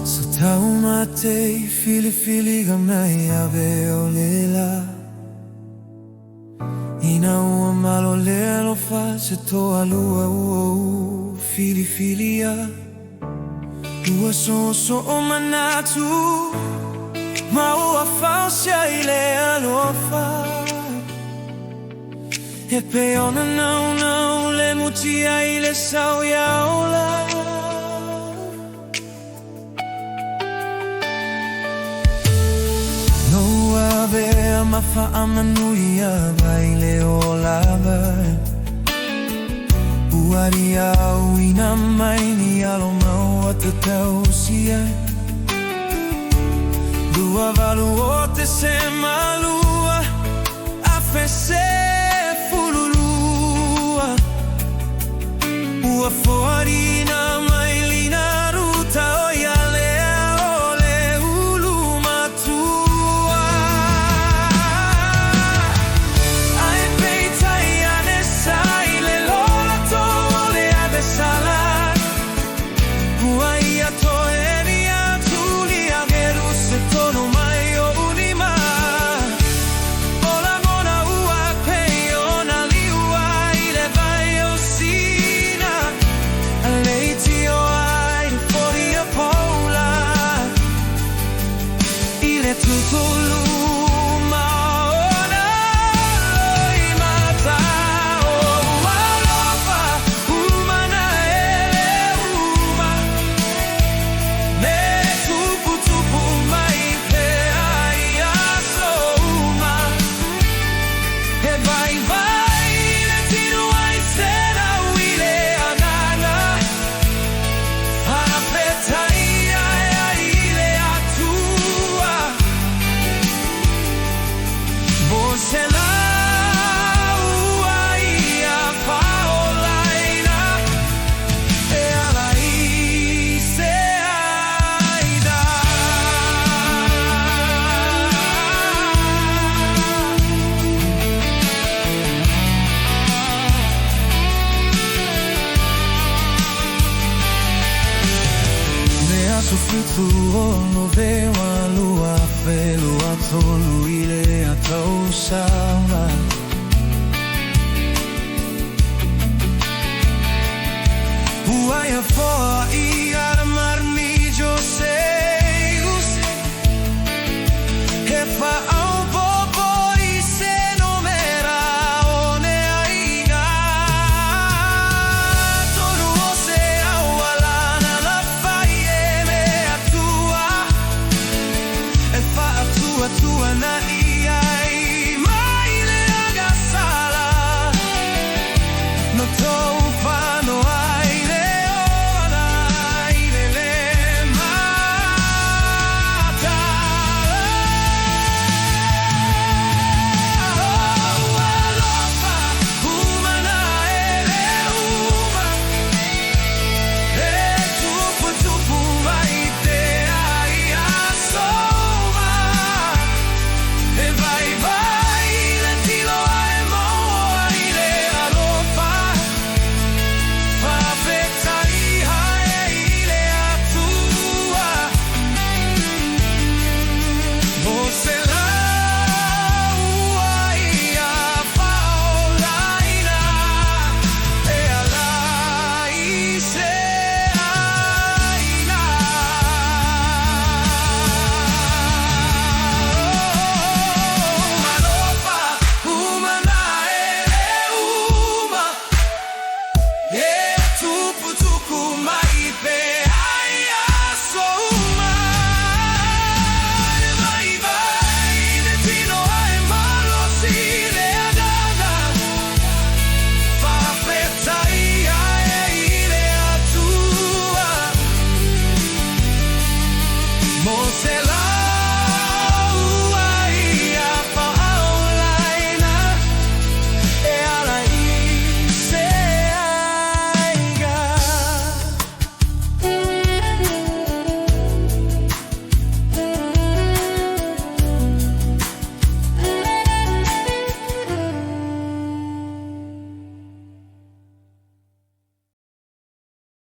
So tau matei fili gamai ave olela Ina ua malo lea lo fa se toa lua ua filia Lua so o manatu Ma ua fao sia I lea lo fa E pe ona nau le mutia I le sau ia ola Vea mafa amanuia baile o lava Uaria uina maini alo mau atatau sia Lua valu o te se malua Afe se fululua Ua foarina mailina ruta oia Sufitu ono vewa lua pelu atolu ile atau sama Uaya foa I